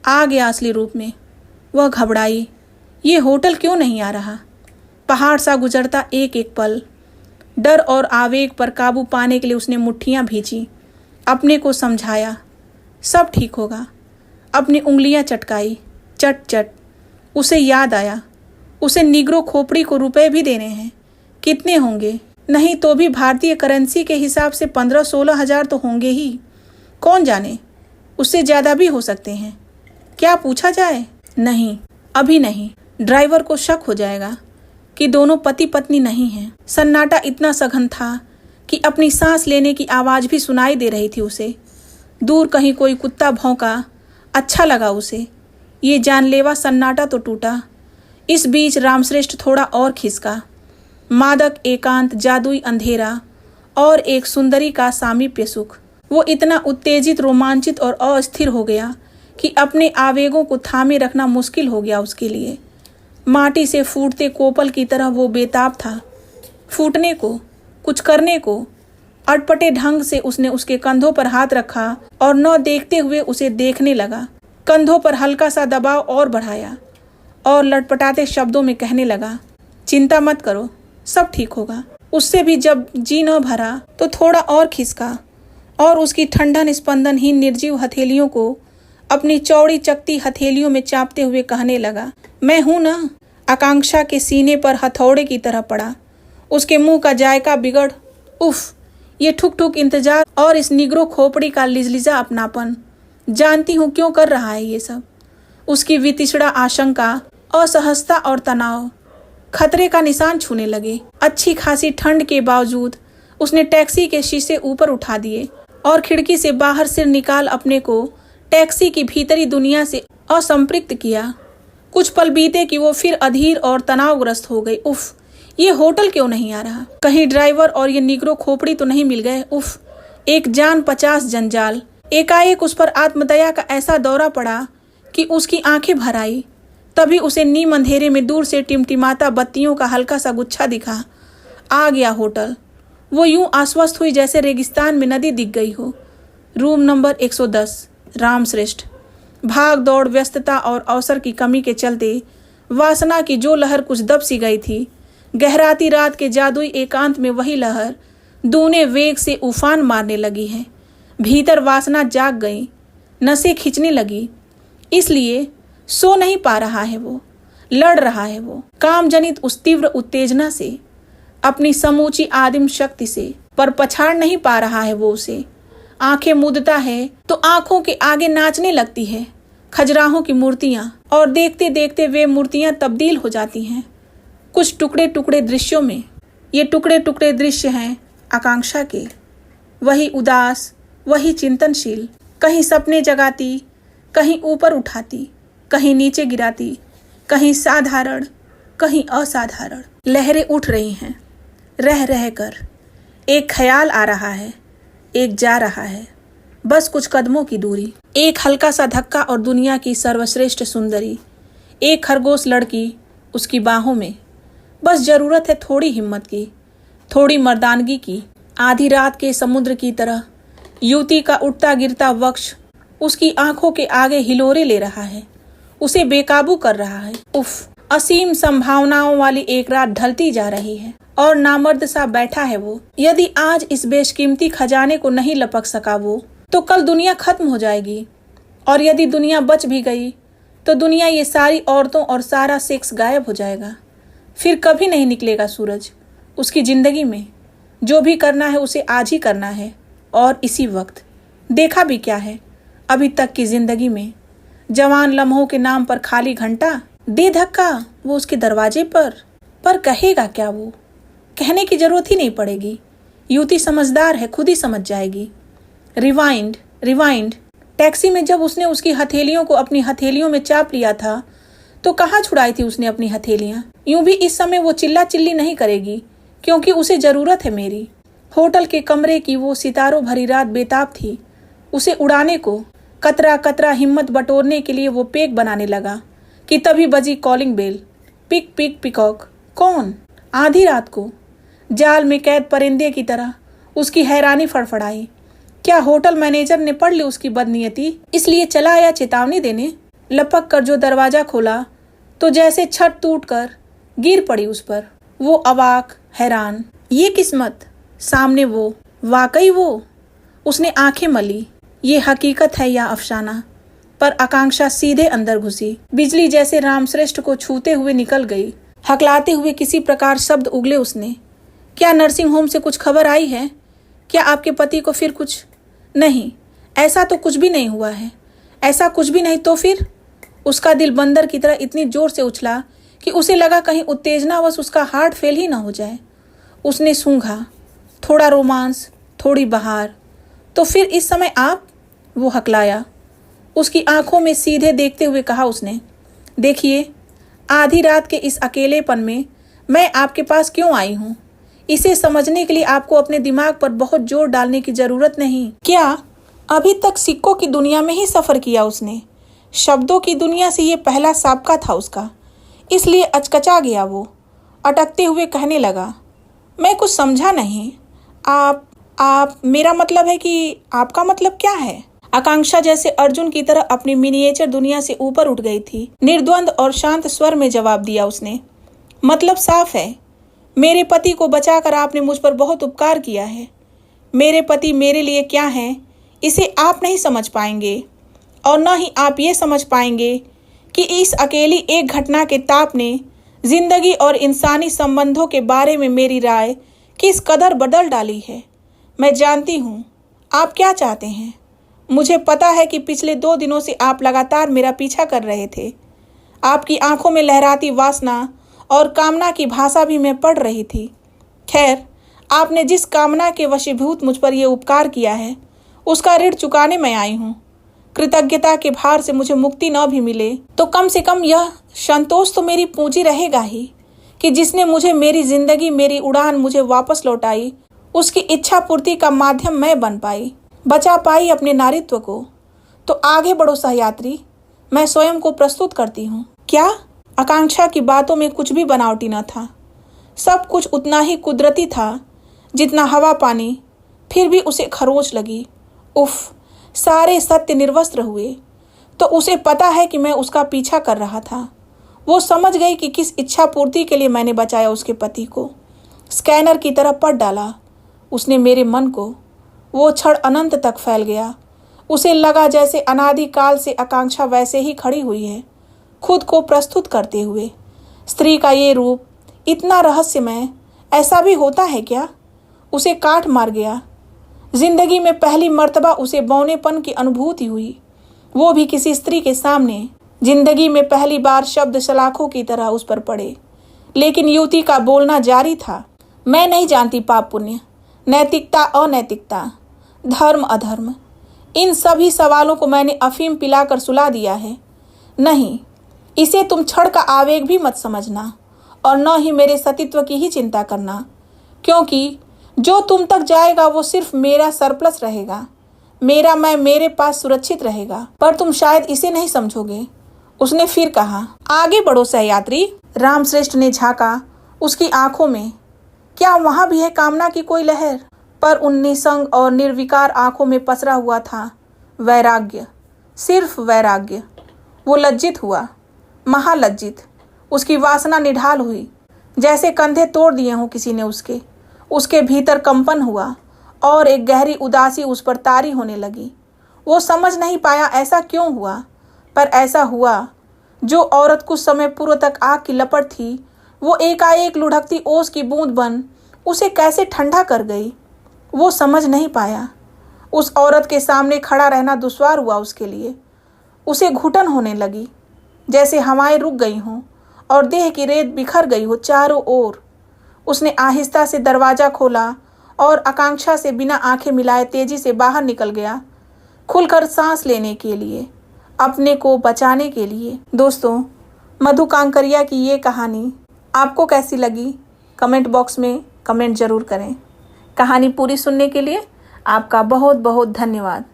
आ गया असली रूप में। वह घबराई, ये होटल क्यों नहीं आ रहा? पहाड़ सा गुजरता एक एक पल। डर और आवेग पर काबू पाने के लिए उसने मुट्ठियां भींची, अपने को समझाया सब ठीक होगा। अपनी उंगलियां चटकाई, चट चट। उसे याद आया, उसे निग्रो खोपड़ी को रुपए भी देने हैं। कितने होंगे? नहीं तो भी भारतीय करेंसी के हिसाब से 15-16 हजार तो होंगे ही। कौन जाने, उससे ज़्यादा भी हो सकते हैं। क्या पूछा जाए? नहीं, अभी नहीं। ड्राइवर को शक हो जाएगा कि दोनों पति पत्नी नहीं हैं। सन्नाटा इतना सघन था कि अपनी सांस लेने की आवाज़ भी सुनाई दे रही थी उसे। दूर कहीं कोई कुत्ता भौंका। अच्छा लगा उसे। ये जानलेवा सन्नाटा तो टूटा। इस बीच रामश्रेष्ठ थोड़ा और खिसका। मादक एकांत, जादुई अंधेरा और एक सुंदरी का सामीप्य सुख। वो इतना उत्तेजित, रोमांचित और अस्थिर हो गया कि अपने आवेगों को थामे रखना मुश्किल हो गया उसके लिए। माटी से फूटते कोपल की तरह वो बेताब था, फूटने को, कुछ करने को। अटपटे ढंग से उसने उसके कंधों पर हाथ रखा और न देखते हुए उसे देखने लगा। कंधों पर हल्का सा दबाव और बढ़ाया और लटपटाते शब्दों में कहने लगा, चिंता मत करो, सब ठीक होगा। उससे भी जब जी न भरा तो थोड़ा और खिसका और उसकी ठंडन स्पंदनहीन निर्जीव हथेलियों को अपनी चौड़ी चकती हथेलियों में चापते हुए कहने लगा, मैं हूं ना। आकांक्षा के सीने पर हथौड़े की तरह पड़ा। उसके मुंह का जायका बिगड़। उफ, ये ठुक ठुक इंतजार और इस निग्रो खोपड़ी का लिजलिजा अपनापन। जानती हूं क्यों कर रहा है ये सब। उसकी वितिषड़ा आशंका, असहजता और तनाव खतरे का निशान छूने लगे। अच्छी खासी ठंड के बावजूद उसने टैक्सी के शीशे ऊपर उठा दिए और खिड़की से बाहर सिर निकाल अपने को टैक्सी की भीतरी दुनिया से असंपृक्त किया। कुछ पल बीते कि वो फिर अधीर और तनावग्रस्त हो गई। उफ, ये होटल क्यों नहीं आ रहा? कहीं ड्राइवर और ये निग्रो खोपड़ी तो नहीं मिल गए? उफ, एक जान 50 जंजाल। एकाएक उस पर आत्मदया का ऐसा दौरा पड़ा कि उसकी आंखें भर आई। तभी उसे नीम अंधेरे में दूर से टिमटिमाता बत्तियों का हल्का सा गुच्छा दिखा। आ गया होटल। वो यूं आश्वस्त हुई जैसे रेगिस्तान में नदी दिख गई हो। Room number 110। रामश्रेष्ठ। भाग दौड़, व्यस्तता और अवसर की कमी के चलते वासना की जो लहर कुछ दब सी गई थी, गहराती रात के जादुई एकांत में वही लहर दूने वेग से उफान मारने लगी है। भीतर वासना जाग गई, नसें खिंचने लगी। इसलिए सो नहीं पा रहा है वो, लड़ रहा है वो काम जनित उस तीव्र उत्तेजना से, अपनी समूची आदिम शक्ति से, पर पछाड़ नहीं पा रहा है वो उसे। आंखें मूंदता है तो आंखों के आगे नाचने लगती है खजुराहों की मूर्तियां, और देखते देखते वे मूर्तियां तब्दील हो जाती हैं कुछ टुकड़े टुकड़े दृश्यों में। ये टुकड़े टुकड़े दृश्य हैं आकांक्षा के। वही उदास, वही चिंतनशील, कहीं सपने जगाती, कहीं ऊपर उठाती, कहीं नीचे गिराती, कहीं साधारण, कहीं असाधारण। लहरें उठ रही हैं रह रह कर। एक ख्याल आ रहा है, एक जा रहा है, बस कुछ कदमों की दूरी। एक हल्का सा धक्का और दुनिया की सर्वश्रेष्ठ सुंदरी, एक खरगोश लड़की उसकी बाहों में। बस जरूरत है थोड़ी हिम्मत की, थोड़ी मर्दानगी की। आधी रात के समुद्र की तरह युवती का उठता गिरता वक्ष उसकी आंखों के आगे हिलोरे ले रहा है, उसे बेकाबू कर रहा है। उफ, असीम संभावनाओं वाली एक रात ढलती जा रही है और नामर्द सा बैठा है वो। यदि आज इस बेशकीमती खजाने को नहीं लपक सका वो, तो कल दुनिया खत्म हो जाएगी। और यदि दुनिया बच भी गई तो दुनिया ये सारी औरतों और सारा सेक्स गायब हो जाएगा। फिर कभी नहीं निकलेगा सूरज उसकी जिंदगी में। जो भी करना है उसे आज ही करना है और इसी वक्त। देखा भी क्या है अभी तक की जिंदगी में? जवान लम्हों के नाम पर खाली घंटा दे धक्का वो उसके दरवाजे पर कहेगा क्या वो? कहने की जरूरत ही नहीं पड़ेगी। युवती समझदार है, खुद ही समझ जाएगी। Rewind rewind. टैक्सी में जब उसने उसकी हथेलियों को अपनी हथेलियों में चाप लिया था तो कहाँ छुड़ाई थी उसने अपनी हथेलियां? यूं भी इस समय वो चिल्ला चिल्ली नहीं करेगी क्योंकि उसे जरूरत है मेरी। होटल के कमरे की वो सितारों भरी रात बेताब थी उसे उड़ाने को। कतरा कतरा हिम्मत बटोरने के लिए वो पेक बनाने लगा कि तभी बजी calling bell. Pick pick peacock. कौन? आधी रात को जाल में कैद परिंदे की तरह उसकी हैरानी फड़फड़ाई। क्या होटल मैनेजर ने पढ़ ली उसकी बदनीयती, इसलिए चला आया चेतावनी देने? लपक कर जो दरवाजा खोला तो जैसे छत टूटकर गिर पड़ी उस पर। वो अवाक, हैरान। ये किस्मत, सामने वो, वाकई वो। उसने आंखें मली। ये हकीकत है या अफसाना? पर आकांक्षा सीधे अंदर घुसी। बिजली जैसे रामश्रेष्ठ को छूते हुए निकल गई। हकलाते हुए किसी प्रकार शब्द उगले उसने। क्या नर्सिंग होम से कुछ खबर आई है? क्या आपके पति को फिर कुछ? नहीं, ऐसा तो कुछ भी नहीं हुआ है। ऐसा कुछ भी नहीं तो फिर? उसका दिल बंदर की तरह इतनी जोर से उछला कि उसे लगा कहीं उत्तेजनावश उसका हार्ट फेल ही ना हो जाए। उसने सूंघा, थोड़ा रोमांस, थोड़ी बहार। तो फिर इस समय आप? वो हकलाया। उसकी आंखों में सीधे देखते हुए कहा उसने, देखिए, आधी रात के इस अकेलेपन में मैं आपके पास क्यों आई हूँ, इसे समझने के लिए आपको अपने दिमाग पर बहुत जोर डालने की जरूरत नहीं। क्या अभी तक सिक्कों की दुनिया में ही सफर किया उसने? शब्दों की दुनिया से ये पहला साबका था उसका, इसलिए अचकचा गया वो। अटकते हुए कहने लगा, मैं कुछ समझा नहीं। आप मेरा मतलब है कि आपका मतलब क्या है? आकांक्षा जैसे अर्जुन की तरह अपनी मिनिएचर दुनिया से ऊपर उठ गई थी। निर्द्वंद और शांत स्वर में जवाब दिया उसने, मतलब साफ है। मेरे पति को बचाकर आपने मुझ पर बहुत उपकार किया है। मेरे पति मेरे लिए क्या हैं, इसे आप नहीं समझ पाएंगे, और न ही आप ये समझ पाएंगे कि इस अकेली एक घटना के ताप ने जिंदगी और इंसानी संबंधों के बारे में मेरी राय किस कदर बदल डाली है। मैं जानती हूँ आप क्या चाहते हैं। मुझे पता है कि पिछले 2 दिनों से आप लगातार मेरा पीछा कर रहे थे। आपकी आंखों में लहराती वासना और कामना की भाषा भी मैं पढ़ रही थी। खैर, आपने जिस कामना के वशीभूत मुझ पर यह उपकार किया है, उसका ऋण चुकाने मैं आई हूँ। कृतज्ञता के भार से मुझे मुक्ति न भी मिले तो कम से कम यह संतोष तो मेरी पूंजी रहेगा ही कि जिसने मुझे मेरी जिंदगी, मेरी उड़ान मुझे वापस लौटाई, उसकी इच्छा पूर्ति का माध्यम मैं बन पाई, बचा पाई अपने नारित्व को। तो आगे बढ़ो सहयात्री, मैं स्वयं को प्रस्तुत करती हूँ। क्या? आकांक्षा की बातों में कुछ भी बनावटी न था। सब कुछ उतना ही कुदरती था जितना हवा पानी। फिर भी उसे खरोच लगी। उफ, सारे सत्य निर्वस्त्र हुए। तो उसे पता है कि मैं उसका पीछा कर रहा था। वो समझ गई कि किस इच्छा पूर्ति के लिए मैंने बचाया उसके पति को। स्कैनर की तरह पढ़ डाला उसने मेरे मन को। वो क्षण अनंत तक फैल गया। उसे लगा जैसे अनादिकाल से आकांक्षा वैसे ही खड़ी हुई है, खुद को प्रस्तुत करते हुए। स्त्री का ये रूप इतना रहस्यमय, ऐसा भी होता है क्या? उसे काट मार गया। जिंदगी में पहली मर्तबा उसे बौनेपन की अनुभूति हुई, वो भी किसी स्त्री के सामने। जिंदगी में पहली बार शब्द सलाखों की तरह उस पर पड़े। लेकिन युवती का बोलना जारी था, मैं नहीं जानती पाप पुण्य, नैतिकता अनैतिकता, धर्म अधर्म, इन सभी सवालों को मैंने अफीम पिलाकर सुला दिया है। नहीं, इसे तुम क्षण का आवेग भी मत समझना, और न ही मेरे सतीत्व की ही चिंता करना, क्योंकि जो तुम तक जाएगा वो सिर्फ मेरा सरप्लस रहेगा। मेरा मैं मेरे पास सुरक्षित रहेगा। पर तुम शायद इसे नहीं समझोगे, उसने फिर कहा। आगे बढ़ो सहयात्री। रामश्रेष्ठ ने झांका उसकी आंखों में। क्या वहां भी है कामना की कोई लहर? पर उन निसंग और निर्विकार आंखों में पसरा हुआ था वैराग्य, सिर्फ वैराग्य। वो लज्जित हुआ, महालज्जित। उसकी वासना निढाल हुई, जैसे कंधे तोड़ दिए हों किसी ने उसके भीतर कंपन हुआ और एक गहरी उदासी उस पर तारी होने लगी। वो समझ नहीं पाया ऐसा क्यों हुआ, पर ऐसा हुआ। जो औरत कुछ समय पूर्व तक आग की लपट थी, वो एकाएक लुढ़कती ओस की बूंद बन उसे कैसे ठंडा कर गई, वो समझ नहीं पाया। उस औरत के सामने खड़ा रहना दुश्वार हुआ उसके लिए। उसे घुटन होने लगी, जैसे हवाएं रुक गई हों और देह की रेत बिखर गई हो चारों ओर। उसने आहिस्ता से दरवाजा खोला और आकांक्षा से बिना आंखें मिलाए तेजी से बाहर निकल गया, खुलकर सांस लेने के लिए, अपने को बचाने के लिए। दोस्तों, मधु कांकरिया की ये कहानी आपको कैसी लगी? कमेंट बॉक्स में कमेंट जरूर करें। कहानी पूरी सुनने के लिए आपका बहुत बहुत धन्यवाद।